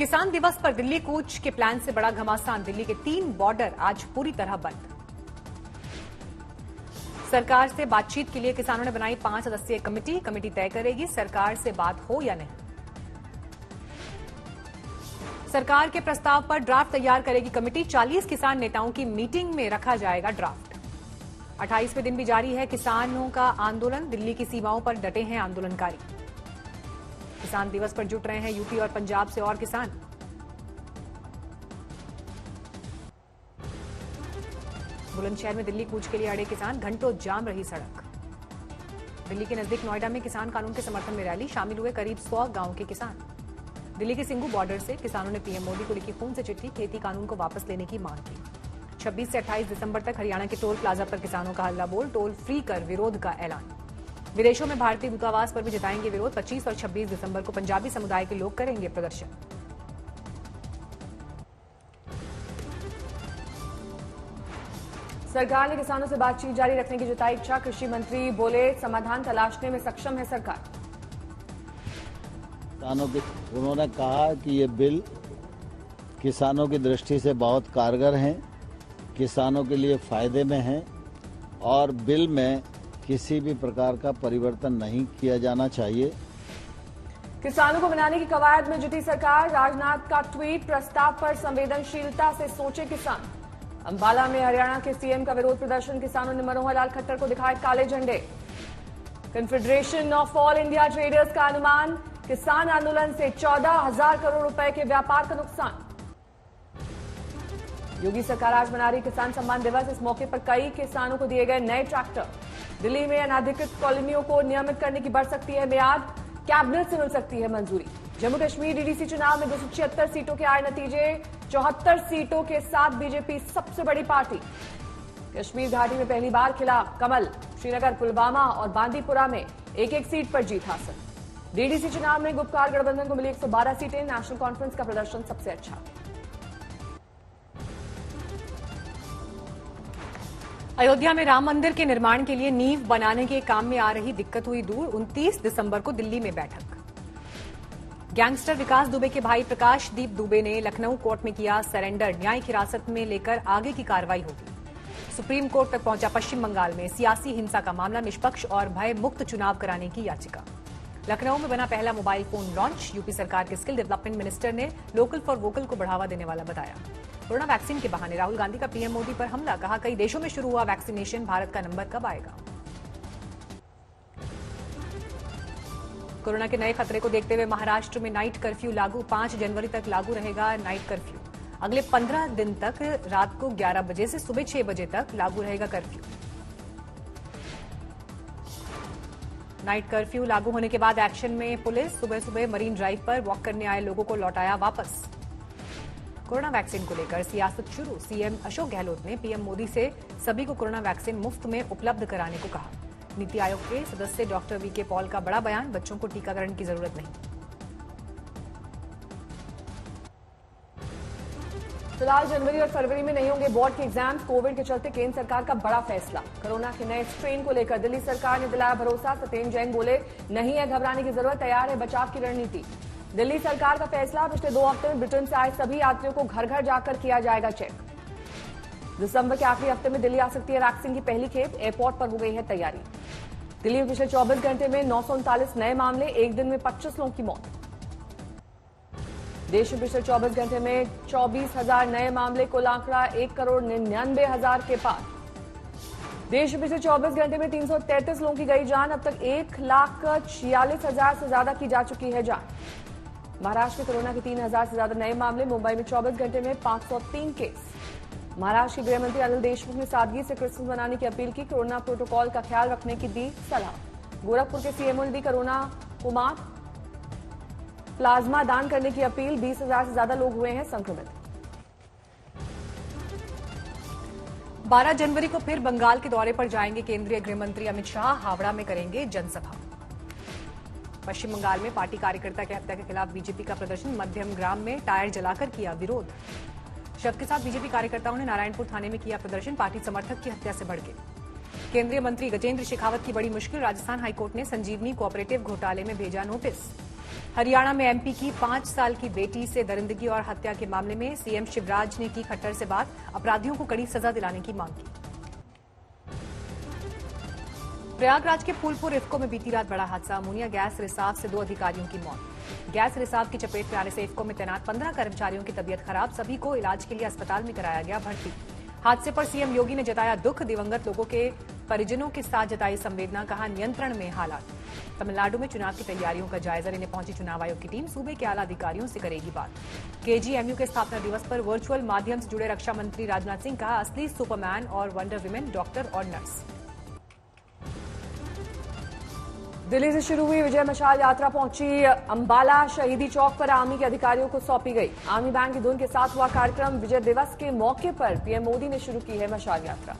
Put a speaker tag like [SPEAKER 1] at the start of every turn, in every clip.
[SPEAKER 1] किसान दिवस पर दिल्ली कूच के प्लान से बड़ा घमासान। दिल्ली के 3 बॉर्डर आज पूरी तरह बंद। सरकार से बातचीत के लिए किसानों ने बनाई 5 सदस्यीय कमेटी तय करेगी सरकार से बात हो या नहीं। सरकार के प्रस्ताव पर ड्राफ्ट तैयार करेगी कमेटी। 40 किसान नेताओं की मीटिंग में रखा जाएगा ड्राफ्ट। 28वें दिन भी जारी है किसानों का आंदोलन। दिल्ली की सीमाओं पर डटे हैं आंदोलनकारी। किसान दिवस पर जुट रहे हैं यूपी और पंजाब से और किसान। बुलंदशहर में दिल्ली कूच के लिए अड़े किसान, घंटों जाम रही सड़क। दिल्ली के नजदीक नोएडा में किसान कानून के समर्थन में रैली, शामिल हुए करीब 100 गांव के किसान। दिल्ली के सिंघू बॉर्डर से किसानों ने पीएम मोदी को लिखी खून से चिट्ठी, खेती कानून को वापस लेने की मांग की। 26 से 28 दिसंबर तक हरियाणा के टोल प्लाजा पर किसानों का हल्ला बोल, टोल फ्री कर विरोध का ऐलान। विदेशों में भारतीय दूतावास पर भी जताएंगे विरोध। 25 और 26 दिसंबर को पंजाबी समुदाय के लोग करेंगे प्रदर्शन।
[SPEAKER 2] सरकार ने किसानों से बातचीत जारी रखने की जताई इच्छा। कृषि मंत्री बोले समाधान तलाशने में सक्षम है सरकार।
[SPEAKER 3] उन्होंने कहा कि ये बिल किसानों की दृष्टि से बहुत कारगर हैं, किसानों के लिए फायदे में हैं और बिल में किसी भी प्रकार का परिवर्तन नहीं किया जाना चाहिए।
[SPEAKER 2] किसानों को बनाने की कवायद में जुटी सरकार। राजनाथ का ट्वीट, प्रस्ताव पर संवेदनशीलता से सोचे किसान। अंबाला में हरियाणा के सीएम का विरोध प्रदर्शन। किसानों ने मनोहर लाल खट्टर को दिखाए काले झंडे। Confederation of all India traders का अनुमान, किसान आंदोलन से 14,000 करोड़ रुपए के व्यापार का नुकसान। योगी सरकार आज मना रही किसान सम्मान दिवस। इस मौके पर कई किसानों को दिए गए नए ट्रैक्टर। दिल्ली में अनाधिकृत कॉलोनियों को नियमित करने की बढ़ सकती है मियाद, कैबिनेट से मिल सकती है मंजूरी। जम्मू कश्मीर डीडीसी चुनाव में 276 सीटों के आए नतीजे। 74 सीटों के साथ बीजेपी सबसे बड़ी पार्टी। कश्मीर घाटी में पहली बार खिला कमल। श्रीनगर, पुलवामा और बांदीपुरा में एक एक सीट पर जीत हासिल। डीडीसी चुनाव में गुपकार गठबंधन को मिली 112 सीटें। नेशनल कॉन्फ्रेंस का प्रदर्शन सबसे अच्छा।
[SPEAKER 1] अयोध्या में राम मंदिर के निर्माण के लिए नींव बनाने के काम में आ रही दिक्कत हुई दूर। 29 दिसंबर को दिल्ली में बैठक। गैंगस्टर विकास दुबे के भाई प्रकाश दीप दुबे ने लखनऊ कोर्ट में किया सरेंडर। न्यायिक हिरासत में लेकर आगे की कार्रवाई होगी। सुप्रीम कोर्ट तक पहुंचा पश्चिम बंगाल में सियासी हिंसा का मामला। निष्पक्ष और भय मुक्त चुनाव कराने की याचिका। लखनऊ में बना पहला मोबाइल फोन लॉन्च। यूपी सरकार के स्किल डेवलपमेंट मिनिस्टर ने लोकल फॉर वोकल को बढ़ावा देने वाला बताया। कोरोना वैक्सीन के बहाने राहुल गांधी का पीएम मोदी पर हमला। कहा कई देशों में शुरू हुआ वैक्सीनेशन, भारत का नंबर कब आएगा। कोरोना के नए खतरे को देखते हुए महाराष्ट्र में नाइट कर्फ्यू लागू। 5 जनवरी तक लागू रहेगा नाइट कर्फ्यू। अगले 15 दिन तक रात को 11 बजे से सुबह 6 बजे तक लागू रहेगा कर्फ्यू। नाइट कर्फ्यू लागू होने के बाद एक्शन में पुलिस। सुबह सुबह मरीन ड्राइव पर वॉक करने आए लोगों को लौटाया वापस। कोरोना वैक्सीन को लेकर सियासत शुरू। सीएम अशोक गहलोत ने पीएम मोदी से सभी को कोरोना वैक्सीन मुफ्त में उपलब्ध कराने को कहा। नीति आयोग के सदस्य डॉक्टर वीके पॉल का बड़ा बयान, बच्चों को टीकाकरण की जरूरत नहीं।
[SPEAKER 2] फिलहाल जनवरी और फरवरी में नहीं होंगे बोर्ड के एग्जाम्स। कोविड के चलते केंद्र सरकार का बड़ा फैसला। कोरोना के नए स्ट्रेन को लेकर दिल्ली सरकार ने दिलाया भरोसा। सत्येंद्र जैन बोले, नहीं है घबराने की जरूरत, तैयार है बचाव की रणनीति। दिल्ली सरकार का फैसला, पिछले 2 हफ्ते में ब्रिटेन से आए सभी यात्रियों को घर घर जाकर किया जाएगा चेक। दिसंबर के आखिरी हफ्ते में दिल्ली आ सकती है वैक्सीन की पहली खेप। एयरपोर्ट पर हो गई है तैयारी। दिल्ली में पिछले 24 घंटे में 939 नए मामले। एक दिन में 25 लोगों की मौत। देश में पिछले 24 घंटे में 24,000 नए मामले। कुल आंकड़ा 1,99,000 के पार। देश में पिछले 24 घंटे में 333 लोगों की गई जान। अब तक 1,46,000 से ज्यादा की जा चुकी है जान। महाराष्ट्र में कोरोना के 3,000 से ज्यादा नए मामले। मुंबई में 24 घंटे में 503 केस। महाराष्ट्र के गृह मंत्री अनिल देशमुख ने सादगी से क्रिसमस मनाने की अपील की। कोरोना प्रोटोकॉल का ख्याल रखने की दी सलाह। गोरखपुर के सीएमओ ने दी कोरोना को मात। प्लाज्मा दान करने की अपील। 20,000 से ज्यादा लोग हुए हैं संक्रमित।
[SPEAKER 1] 12 जनवरी को फिर बंगाल के दौरे पर जाएंगे केंद्रीय गृह मंत्री अमित शाह। हावड़ा में करेंगे जनसभा। पश्चिम बंगाल में पार्टी कार्यकर्ता की हत्या के खिलाफ बीजेपी का प्रदर्शन। मध्यम ग्राम में टायर जलाकर किया विरोध। शव के साथ बीजेपी कार्यकर्ताओं ने नारायणपुर थाने में किया प्रदर्शन। पार्टी समर्थक की हत्या से भड़के। केंद्रीय मंत्री गजेंद्र शेखावत की बड़ी मुश्किल। राजस्थान हाईकोर्ट ने संजीवनी कोऑपरेटिव घोटाले में भेजा नोटिस। हरियाणा में एमपी की 5 साल की बेटी से दरिंदगी और हत्या के मामले में सीएम शिवराज ने की खट्टर से बात, अपराधियों को कड़ी सजा दिलाने की मांग की। प्रयागराज के फूलपुर इफ्को में बीती रात बड़ा हादसा, अमोनिया गैस रिसाव से 2 अधिकारियों की मौत। गैस रिसाव की चपेट में आने से इफ्को में तैनात 15 कर्मचारियों की तबीयत खराब, सभी को इलाज के लिए अस्पताल में कराया गया भर्ती। हादसे पर सीएम योगी ने जताया दुख, दिवंगत लोगों के परिजनों के साथ जताई संवेदना, कहा नियंत्रण में हालात। तमिलनाडु में चुनाव की तैयारियों का जायजा लेने पहुंची चुनाव आयोग की टीम, सूबे के आला अधिकारियों से करेगी बात। केजीएमयू के स्थापना दिवस पर वर्चुअल माध्यम से जुड़े रक्षा मंत्री राजनाथ सिंह, कहा असली सुपरमैन और वंडर वुमेन डॉक्टर और नर्स।
[SPEAKER 2] दिल्ली से शुरू हुई विजय मशाल यात्रा पहुंची अंबाला शहीदी चौक पर आर्मी के अधिकारियों को सौंपी गई। आर्मी बैंड की धुन के साथ हुआ कार्यक्रम। विजय दिवस के मौके पर पीएम मोदी ने शुरू की है मशाल यात्रा।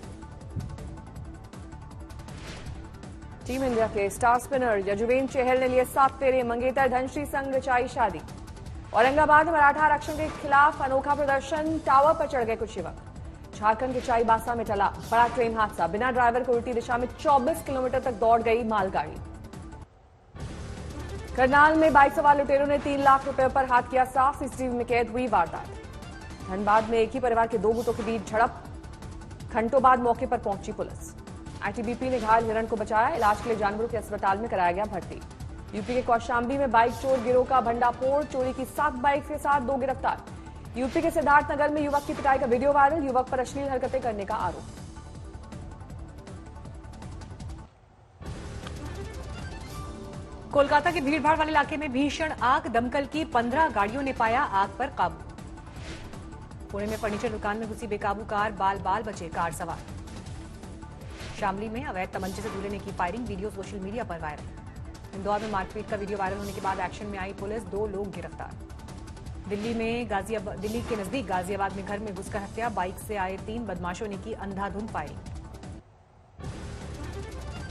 [SPEAKER 2] टीम इंडिया के स्टार स्पिनर यजुवेंद्र चहल ने लिए 7 फेरे, मंगेतर धनश्री संग रचाई शादी। औरंगाबाद में मराठा आरक्षण के खिलाफ अनोखा प्रदर्शन, टावर पर चढ़ गए कुछ युवक। झारखंड के चाईबासा में टला बड़ा ट्रेन हादसा, बिना ड्राइवर को उल्टी दिशा में 24 किलोमीटर तक दौड़ गई मालगाड़ी। करनाल में बाइक सवार लुटेरों ने 3 लाख रुपए पर हाथ किया साफ, सीसीटीवी में कैद हुई वारदात। धनबाद में एक ही परिवार के 2 गुटों के बीच झड़प, घंटों बाद मौके पर पहुंची पुलिस। आईटीबीपी ने घायल हिरण को बचाया, इलाज के लिए जानवरों के अस्पताल में कराया गया भर्ती। यूपी के कौशाम्बी में बाइक चोर गिरोह का भंडाफोड़, चोरी की 7 बाइक के साथ 2 गिरफ्तार। यूपी के सिद्धार्थनगर में युवक की पिटाई का वीडियो वायरल, युवक पर अश्लील हरकतें करने का आरोप।
[SPEAKER 1] कोलकाता के भीड़भाड़ वाले इलाके में भीषण आग, दमकल की 15 गाड़ियों ने पाया आग पर काबू। पुणे में फर्नीचर दुकान में घुसी बेकाबू कार, बाल बाल बचे कार सवार। शामली में अवैध तमंचे से दूल्हे ने की फायरिंग, वीडियो सोशल मीडिया पर वायरल। इंदौर में मारपीट का वीडियो वायरल होने के बाद एक्शन में आई पुलिस, 2 लोग गिरफ्तार। दिल्ली के नजदीक गाजियाबाद में घर में घुसकर हत्या, बाइक से आए 3 बदमाशों ने की अंधाधुंध फायरिंग।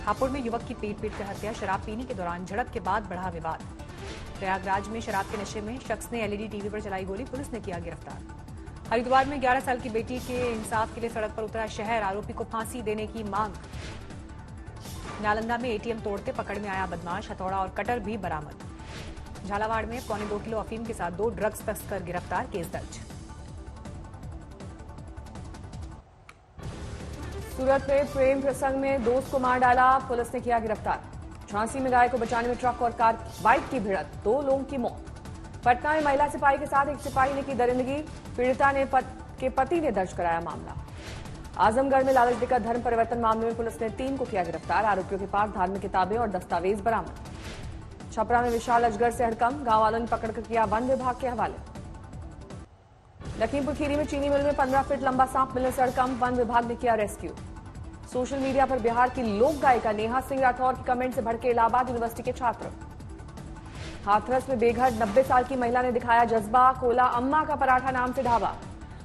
[SPEAKER 1] हापुड़ में युवक की पीट कर हत्या, शराब पीने के दौरान झड़प के बाद बढ़ा विवाद। प्रयागराज में शराब के नशे में शख्स ने एलईडी टीवी पर चलाई गोली, पुलिस ने किया गिरफ्तार। हरिद्वार में 11 साल की बेटी के इंसाफ के लिए सड़क पर उतरा शहर, आरोपी को फांसी देने की मांग। नालंदा में एटीएम तोड़ते पकड़ में आया बदमाश, हथौड़ा और कटर भी बरामद। झालावाड़ में 2.25 किलो अफीम के साथ 2 ड्रग्स तस्कर गिरफ्तार, केस दर्ज।
[SPEAKER 2] सूरत में प्रेम प्रसंग में दोस्त को मार डाला, पुलिस ने किया गिरफ्तार। झांसी में गाय को बचाने में ट्रक और कार बाइक की भिड़ंत, 2 लोगों की मौत। पटना में महिला सिपाही के साथ एक सिपाही ने की दरिंदगी, पीड़िता ने के पति ने दर्ज कराया मामला। आजमगढ़ में लालच देकर धर्म परिवर्तन मामले में पुलिस ने 3 को किया गिरफ्तार, आरोपियों के पास धार्मिक किताबें और दस्तावेज बरामद। छपरा में विशाल अजगर से हड़कंप, गांव वालों ने पकड़कर किया वन विभाग के हवाले। लखीमपुर खीरी में चीनी मिल में 15 फीट लंबा सांप मिलने से हड़कंप, वन विभाग ने किया रेस्क्यू। सोशल मीडिया पर बिहार की लोक गायिका नेहा सिंह राठौर के कमेंट से भड़के इलाहाबाद यूनिवर्सिटी के छात्र। हाथरस में बेघर 90 साल की महिला ने दिखाया जज्बा, खोला अम्मा का पराठा नाम से ढाबा।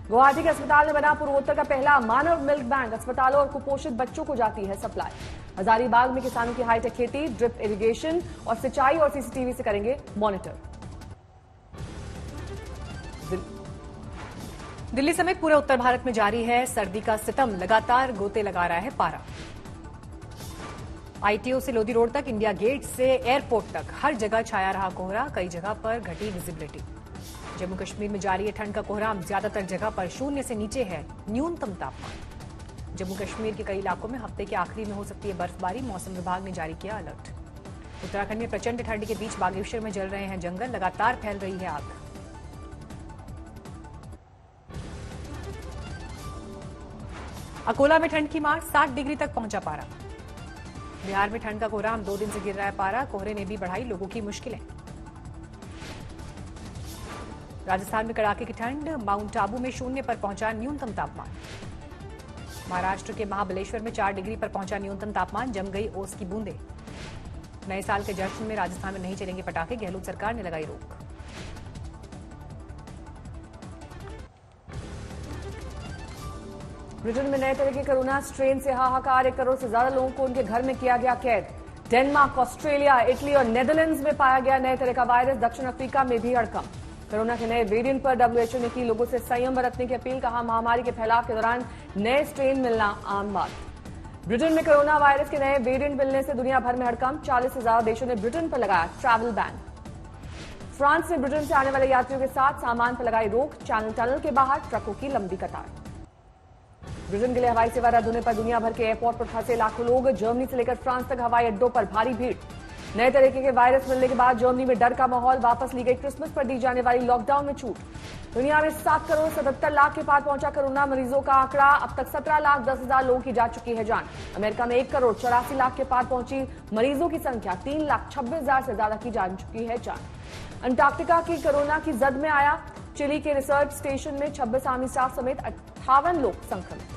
[SPEAKER 2] गुवाहाटी के अस्पताल में बना पूर्वोत्तर का पहला मानव मिल्क बैंक, अस्पतालों और कुपोषित बच्चों को जाती है सप्लाई। हजारीबाग में किसानों की हाईटेक खेती, ड्रिप इरिगेशन और सिंचाई और सीसीटीवी से करेंगे मॉनिटर।
[SPEAKER 1] दिल्ली समेत पूरे उत्तर भारत में जारी है सर्दी का सितम, लगातार गोते लगा रहा है पारा। आईटीओ से लोधी रोड तक, इंडिया गेट से एयरपोर्ट तक हर जगह छाया रहा कोहरा, कई जगह पर घटी विजिबिलिटी। जम्मू कश्मीर में जारी है ठंड का कोहराम, ज्यादातर जगह पर 0 से नीचे है न्यूनतम तापमान। जम्मू कश्मीर के कई इलाकों में हफ्ते के आखिरी में हो सकती है बर्फबारी, मौसम विभाग ने जारी किया अलर्ट। उत्तराखंड में प्रचंड ठंड के बीच बागेश्वर में जल रहे हैं जंगल, लगातार फैल रही है आग। अकोला में ठंड की मार, 60 डिग्री तक पहुंचा पारा। बिहार में ठंड का कोहराम, 2 दिन से गिर रहा है पारा, कोहरे ने भी बढ़ाई लोगों की मुश्किलें। राजस्थान में कड़ाके की ठंड, माउंट आबू में 0 पर पहुंचा न्यूनतम तापमान। महाराष्ट्र के महाबलेश्वर में 4 डिग्री पर पहुंचा न्यूनतम तापमान, जम गई ओस की बूंदें। नए साल के जश्न में राजस्थान में नहीं चलेंगे पटाखे, गहलोत सरकार ने लगाई रोक।
[SPEAKER 2] ब्रिटेन में नए तरह के कोरोना स्ट्रेन से हाहाकार, 1 करोड़ से ज्यादा लोगों को उनके घर में किया गया कैद। डेनमार्क, ऑस्ट्रेलिया, इटली और नेदरलैंड्स में पाया गया नए तरह का वायरस, दक्षिण अफ्रीका में भी हड़कंप। कोरोना के नए वेरिएंट पर डब्ल्यूएचओ ने की लोगों से संयम बरतने की अपील, कहा महामारी के फैलाव के दौरान नए स्ट्रेन मिलना आम बात। ब्रिटेन में कोरोना वायरस के नए वेरिएंट मिलने से दुनिया भर में हड़कंप, 40 से ज्यादा देशों ने ब्रिटेन पर लगाया ट्रैवल बैन। फ्रांस से ब्रिटेन से आने वाले यात्रियों के साथ सामान पर लगाई रोक, चैनल टनल के बाहर ट्रकों की लंबी कतार। ब्रिटेन के लिए हवाई सेवा रद्द होने पर दुनिया भर के एयरपोर्ट पर फंसे लाखों लोग, जर्मनी से लेकर फ्रांस तक हवाई अड्डों पर भारी भीड़। नए तरीके के वायरस मिलने के बाद जर्मनी में डर का माहौल, वापस ली गई क्रिसमस पर दी जाने वाली लॉकडाउन में छूट। दुनिया में 7 करोड़ 77 लाख के पार पहुंचा कोरोना मरीजों का आंकड़ा, अब तक 17 लाख 10 हजार लोगों की जा चुकी है जान। अमेरिका में 1 करोड़ 84 लाख के पार पहुंची मरीजों की संख्या, 3 लाख 26 हजार से ज्यादा की जान चुकी है जान। अंटार्कटिका की कोरोना की जद में आया, चिली के रिसर्च स्टेशन में 26 आर्मी स्टाफ समेत 58 लोग संक्रमित।